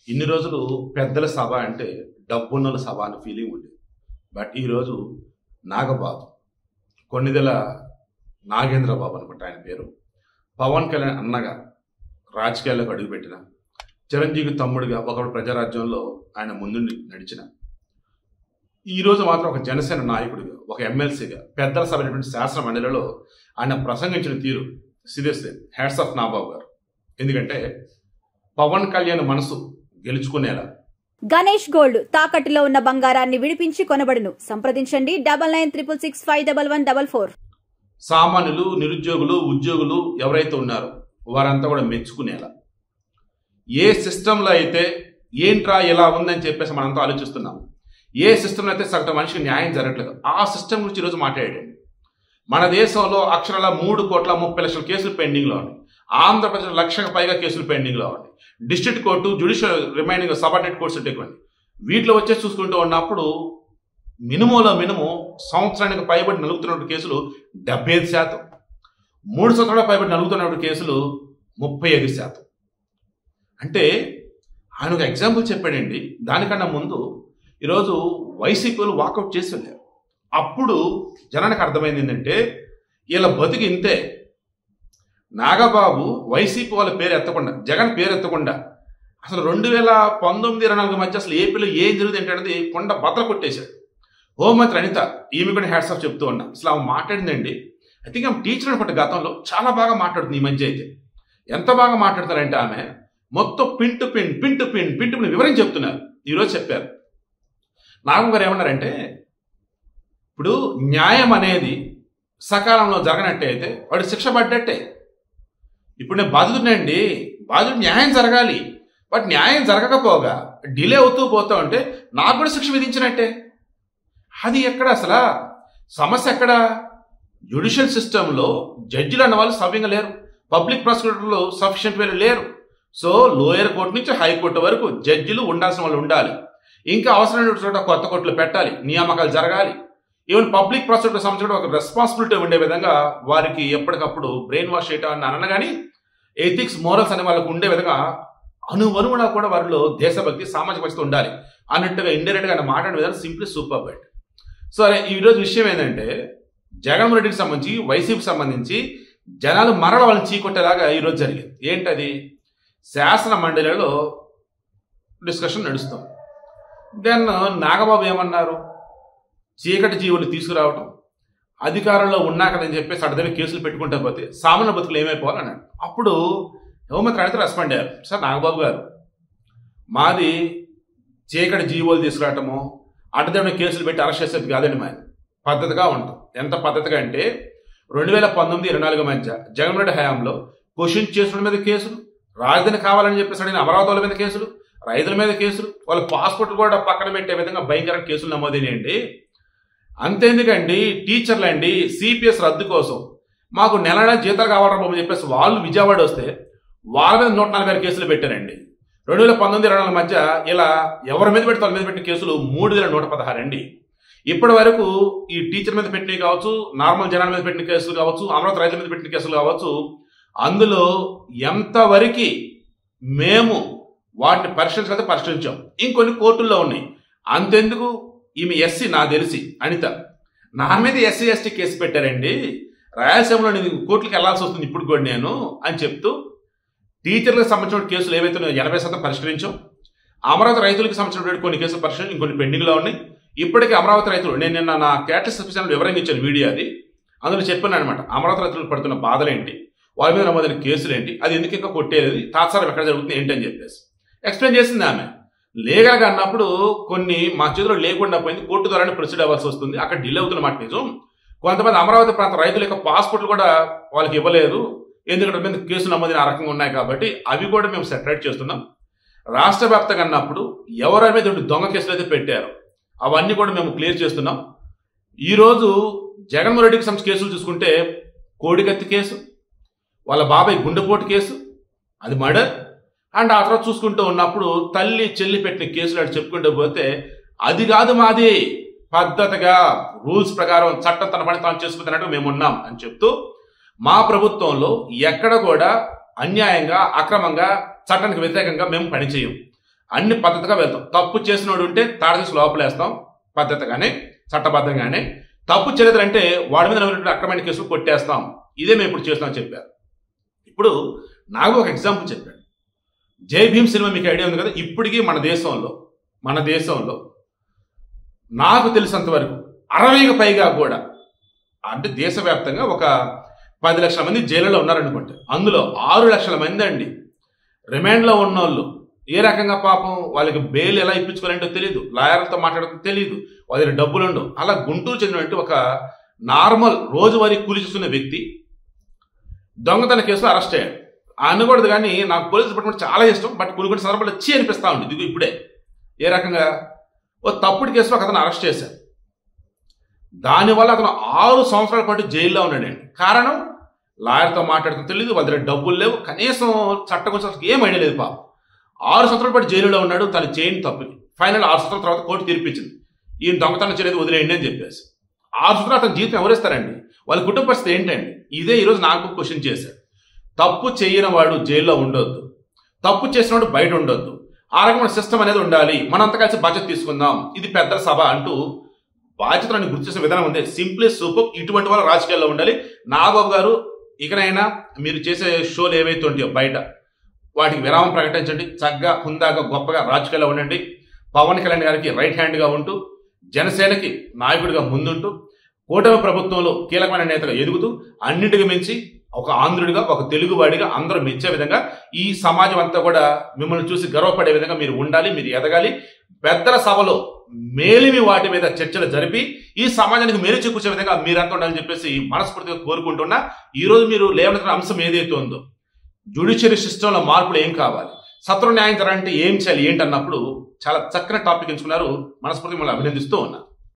ఇన్ని రోజులు పెద్దల సభ అంటే డబ్బున్నల సభ అనే ఫీలింగ్ ఉండేది. బట్ ఈరోజు నాగబాబు, కొన్నిదెల నాగేంద్రబాబు అనుకుంటా ఆయన పేరు, పవన్ కళ్యాణ్ అన్నగా రాజకీయాల్లోకి అడుగుపెట్టిన, చిరంజీవి తమ్ముడిగా ఒకప్పుడు ప్రజారాజ్యంలో ఆయన ముందుండి నడిచిన, ఈరోజు మాత్రం ఒక జనసేన నాయకుడిగా, ఒక ఎమ్మెల్సీగా, పెద్దల సభ అయినటువంటి శాసన మండలిలో ఆయన ప్రసంగించిన తీరు సీరియస్లీ హ్యాట్స్ ఆఫ్ నాగబాబు గారు. ఎందుకంటే పవన్ కళ్యాణ్ మనసు గెలుచుకునేలా. గణేష్ గోల్డ్ తాకట్టులో ఉన్న బంగారాన్ని విడిపించి కొనబడును. సంప్రదించండి 9966611144. సామాన్యులు, నిరుద్యోగులు, ఉద్యోగులు ఎవరైతే ఉన్నారో వారంతా కూడా మెచ్చుకునేలా. ఏ సిస్టంలో అయితే ఏంట్రా ఇలా ఉందని చెప్పేసి మనంతా ఆలోచిస్తున్నాం, ఏ సిస్టంలో అయితే సగటు మనిషికి న్యాయం జరగట్లేదు, ఆ సిస్టమ్ గురించి ఈరోజు మాట్లాడండి. మన దేశంలో అక్షరాల 3,30,00,000 కేసులు పెండింగ్లో ఉన్నాయి. ఆంధ్రప్రదేశ్ 1,00,000కు పైగా కేసులు పెండింగ్లో ఉన్నాయి. District court, judicial remaining subordinate courts ఎక్కువండి. వీటిలో వచ్చేసి చూసుకుంటూ ఉన్నప్పుడు మినిమం సంవత్సరానికి పైబడి నలుగుతున్నటువంటి కేసులు 75%, 3 సంవత్సరాల పైబడి నలుగుతున్నటువంటి కేసులు 35%. అంటే ఆయన ఒక ఎగ్జాంపుల్ చెప్పాడండి. దానికన్నా ముందు ఈరోజు వైసీపీలు వాకౌట్ చేసి వెళ్ళారు. అప్పుడు జనానికి అర్థమైంది ఏంటంటే వీళ్ళ బతికి ఇంతే. నాగబాబు వైసీపీ వాళ్ళ పేరు ఎత్తకుండా, జగన్ పేరు ఎత్తకుండా అసలు 2019-24 మధ్య అసలు ఏపీలో ఏం జరుగుతుంది ఏంటనేది కొండ బద్దలు కొట్టేశాడు. హోంమంత్రి అనిత, ఈమె కూడా హ్యాట్స్ ఆఫ్ చెప్తూ ఉన్నా. అసలు ఆమె మాట్లాడిందండి, ఐ థింక్ ఆమె టీచర్ అనుకుంటే గతంలో చాలా బాగా మాట్లాడుతుంది. ఈ మధ్య అయితే ఎంత బాగా మాట్లాడతారంటే ఆమె మొత్తం పిన్ టు పిన్ వివరించి చెప్తున్నారు. ఈరోజు చెప్పారు. నాగబాబు గారు ఏమన్నారంటే, ఇప్పుడు న్యాయం అనేది సకాలంలో జరగనట్టే అయితే వాడు శిక్ష పడ్డట్టే. ఇప్పుడు నేను బాధితుడినండి, బాధితుడు న్యాయం జరగాలి. బట్ న్యాయం జరగకపోగా డిలే అవుతూ పోతా ఉంటే నాకు కూడా శిక్ష విధించినట్టే. అది ఎక్కడ అసలు సమస్య ఎక్కడ? జ్యుడిషియల్ సిస్టంలో జడ్జిలు అన్న వాళ్ళు సవ్యంగా లేరు, పబ్లిక్ ప్రాసిక్యూటర్లు సఫిషియెంట్ వేలు లేరు. సో లోయర్ కోర్టు నుంచి హైకోర్టు వరకు జడ్జిలు ఉండాల్సిన వాళ్ళు ఉండాలి. ఇంకా అవసరమైన చోట కొత్త కోర్టులు పెట్టాలి, నియామకాలు జరగాలి. ఈవెన్ పబ్లిక్ ప్రాసిక్యూటర్ సంబంధించిన ఒక రెస్పాన్సిబిలిటీ ఉండే విధంగా వారికి ఎప్పటికప్పుడు బ్రెయిన్ వాష్ చేయటం అన్న కానీ ఎథిక్స్, మోరల్స్ అనే వాళ్ళకు ఉండే విధంగా అనువనువునా కూడా వారిలో దేశభక్తి, సామాజిక పరిస్థితి ఉండాలి అన్నట్టుగా ఇండైరెక్ట్గా ఆయన మాట్లాడిన విధానం సింప్లీ సూపర్ బెట్. సో ఈరోజు విషయం ఏంటంటే జగన్మోహన్ రెడ్డికి సంబంధించి, వైసీపీకి సంబంధించి జనాలు మరల వాళ్ళని చీకొట్టేలాగా ఈరోజు జరిగింది. ఏంటది? శాసన మండలిలో డిస్కషన్ నడుస్తుంది. దెన్ నాగబాబు ఏమన్నారు, చీకటి జీవులు తీసుకురావటం, అధికారంలో ఉన్నాకదని చెప్పేసి అడ్డదవి కేసులు పెట్టుకుంటా పోతే సామాన్య బతుకులు ఏమైపోవాలన్నాడు. అప్పుడు హోంమంత్రి అడిగితే రెస్పాండ్ అయ్యారు. సార్ నాగబాబు గారు, మాది చీకటి జీవోలు తీసుకురావటము, అడ్డదవి కేసులు పెట్టి అరెస్ట్ చేసేది కాదండి. మాది పద్ధతిగా ఉంటాం. ఎంత పద్ధతిగా అంటే 2019-24 మధ్య జగన్మోహన్ రెడ్డి హయాంలో క్వశ్చన్ చేసుకున్న మీద కేసులు, రాజధాని కావాలని చెప్పేసి అడిగిన అమరావతి వాళ్ళ మీద కేసులు, రైతుల మీద కేసులు, వాళ్ళ పాస్పోర్ట్ కూడా పక్కన పెట్టే విధంగా భయంకర కేసులు నమోదైనాయండి. అంతేందుకండి, టీచర్లు అండి సిపిఎస్ రద్దు కోసం మాకు నెల జీతాలు కావాలని చెప్పేసి వాళ్ళు విజయవాడ వస్తే వాళ్ళ మీద 146 కేసులు పెట్టారండి. 2019-24 మధ్య ఇలా ఎవరి మీద పెడితే వాళ్ళ మీద పెట్టిన కేసులు 3,116 అండి. ఇప్పటి వరకు ఈ టీచర్ మీద పెట్టినవి కావచ్చు, నార్మల్ జనాల మీద పెట్టిన కేసులు కావచ్చు, అమరావతి రైతుల మీద పెట్టిన కేసులు కావచ్చు, అందులో ఎంతవరకు మేము వాటిని పరిష్కరించాం. ఇంకొన్ని కోర్టుల్లో ఉన్నాయి. అంతెందుకు, ఈమె ఎస్సీ, నాకు తెలిసి అనిత, నా మీద ఎస్సీ ఎస్టీ కేసు పెట్టారండి, రాయలసీమలో నేను కోర్టులకు వెళ్లాల్సి వస్తుంది ఇప్పుడు కూడా నేను అని చెప్తూ టీచర్లకు సంబంధించిన కేసులు ఏవైతే 80% పరిష్కరించాం. అమరావతి రైతులకు సంబంధించిన కొన్ని కేసులు పరిష్కరించి ఇంకొన్ని పెండింగ్లో ఉన్నాయి. ఇప్పటికీ అమరావతి రైతులు, నేను నిన్న నా క్యాటలిస్ట్ స్పెషల్ వివరంగా ఇచ్చాను వీడియో, అది అందులో చెప్పాను అనమాట. అమరావతి రైతులు పడుతున్న బాధలేంటి, వాళ్ళ మీద నమోదైన కేసులు ఏంటి, అది ఎందుకు ఇంకా కొట్టేది, తాత్సారం ఎక్కడ జరుగుతుంది ఏంటి అని చెప్పేసి ఎక్స్ప్లెయిన్ చేసింది ఆమె. లీగల్గా అన్నప్పుడు కొన్ని మా చేతిలో లేకుండా పోయింది, కోర్టు ద్వారానే ప్రొసీడ్ అవ్వాల్సి వస్తుంది, అక్కడ డిలే అవుతున్న మాట నిజం. కొంతమంది అమరావతి ప్రాంత రైతుల యొక్క పాస్పోర్ట్లు కూడా వాళ్ళకి ఇవ్వలేదు, ఎందుకంటే మీద కేసులు నమోదైన ఆ రకంగా ఉన్నాయి కాబట్టి అవి కూడా మేము సెటరేట్ చేస్తున్నాం. రాష్ట్ర వ్యాప్తంగా అన్నప్పుడు ఎవరి మీద దొంగ కేసులు అయితే పెట్టారో అవన్నీ కూడా మేము క్లియర్ చేస్తున్నాం. ఈరోజు జగన్మోహన్ రెడ్డికి సంబంధించిన కేసులు చూసుకుంటే కోడికత్తి కేసు, వాళ్ళ బాబాయ్ గుండెపోటు కేసు, అది మర్డర్. అండ్ ఆ తర్వాత చూసుకుంటూ ఉన్నప్పుడు తల్లి చెల్లి పెట్టిన కేసులు అటు చెప్పుకుంటూ పోతే అది కాదు మాది, పద్ధతిగా రూల్స్ ప్రకారం చట్టం తన పని తాను చేసుకుంటున్నట్టు మేము ఉన్నాం అని చెప్తూ మా ప్రభుత్వంలో ఎక్కడ కూడా అన్యాయంగా, అక్రమంగా, చట్టానికి వ్యతిరేకంగా మేము పనిచేయం. అన్ని పద్ధతిగా వెళ్తాం. తప్పు చేసినోడు ఉంటే తాడు తీసి లోపలేస్తాం పద్ధతిగానే, చట్టబద్ధంగానే. తప్పు చేయలేదంటే వాడి మీద అక్రమైన కేసులు కొట్టేస్తాం. ఇదే మేము ఇప్పుడు చేస్తామని చెప్పారు. ఇప్పుడు నాకు ఒక ఎగ్జాంపుల్ చెప్పాడు. జై భీమ్ సినిమా మీకు ఐడియా ఉంది కదా. ఇప్పటికీ మన దేశంలో నాకు తెలిసినంత వరకు 60కి పైగా కూడా, అంటే దేశవ్యాప్తంగా ఒక 10 లక్షల మంది జైలులో ఉన్నారనుకుంటే అందులో 6 లక్షల మంది అండి రిమాండ్లో ఉన్నోళ్ళు. ఏ రకంగా పాపం వాళ్ళకి బెయిల్ ఎలా ఇప్పించుకోవాలంటో తెలియదు, లాయర్లతో మాట్లాడటం తెలియదు, వాళ్ళ దగ్గర డబ్బులు ఉండవు. అలా గుంటూరు చెందినటువంటి ఒక నార్మల్ రోజువారీ కూలి చేసుకునే వ్యక్తి దొంగతన కేసులో అరెస్ట్ అయ్యాడు. అనకూడదు కానీ నాకు పోలీస్ డిపార్ట్మెంట్ చాలా ఇష్టం, బట్ కొన్ని సందర్భాలు వచ్చి అనిపిస్తూ ఉంది. ఇది ఇప్పుడే ఏ రకంగా ఓ తప్పుడు కేసులో అతను అరెస్ట్ చేశారు. దానివల్ల అతను 6 సంవత్సరాల పాటు జైల్లో ఉన్నాడండి. కారణం లాయర్తో మాట్లాడటం తెలియదు, వాళ్ళ దగ్గర డబ్బులు లేవు, కనీసం చట్టం గురించి ఏం ఐడియా లేదు. పాపం 6 సంవత్సరాల పాటు జైలులో ఉన్నాడు. తను చేయని తప్పుకి ఫైనల్ 6 సంవత్సరాల తర్వాత కోర్టు తీర్పిచ్చింది, ఈయన దొంగతనం చేయలేదు వదిలేయండి అని చెప్పేసి. 6 సంవత్సరాలు అతని జీవితం ఎవరిస్తారండి? వాళ్ళ కుటుంబ పరిస్థితి ఏంటండి? ఇదే ఈరోజు నాకు క్వశ్చన్ చేశారు. తప్పు చేయని వాడు జైల్లో ఉండొద్దు, తప్పు చేసినవాడు బయట ఉండొద్దు. ఆ రకమైన సిస్టమ్ అనేది ఉండాలి. మనంతా కలిసి బాధ్యత తీసుకుందాం, ఇది పెద్ద సభ అంటూ బాధ్యతలను గుర్తు చేసే విధానం ఉంది. Simply super. ఇటువంటి వాళ్ళ రాజకీయాల్లో ఉండాలి. నాగబాబు గారు ఇకనైనా మీరు చేసే షోలు ఏవైతే ఉంటాయో బయట వాటికి విరామం ప్రకటించండి. చక్కగా హుందాగా గొప్పగా రాజకీయాల్లో ఉండండి. పవన్ కళ్యాణ్ గారికి రైట్ హ్యాండ్గా ఉంటూ, జనసేనకి నాయకుడిగా ముందుంటూ, కూటమి ప్రభుత్వంలో కీలకమైన నేతగా ఎదుగుతూ, అన్నింటికి మించి ఒక ఆంధ్రుడిగా, ఒక తెలుగువాడిగా అందరూ మెచ్చే విధంగా ఈ సమాజం అంతా కూడా మిమ్మల్ని చూసి గర్వపడే విధంగా మీరు ఉండాలి, మీరు ఎదగాలి. పెద్దల సభలో మేలిమి వాటి మీద చర్చలు జరిపి ఈ సమాజానికి మేలు చేకూర్చే విధంగా మీరంతా ఉండాలని చెప్పేసి మనస్ఫూర్తిగా కోరుకుంటున్నా. ఈరోజు మీరు లేవనెత్తిన అంశం ఏదైతే ఉందో, జ్యుడిషియరీ సిస్టంలో మార్పులు ఏం కావాలి, సత్వర న్యాయం జరగాలంటే ఏం చేయాలి ఏంటన్నప్పుడు చాలా చక్కని టాపిక్ ఎంచుకున్నారు. మనస్ఫూర్తిగా మిమ్మల్ని అభినందిస్తూ ఉన్నా.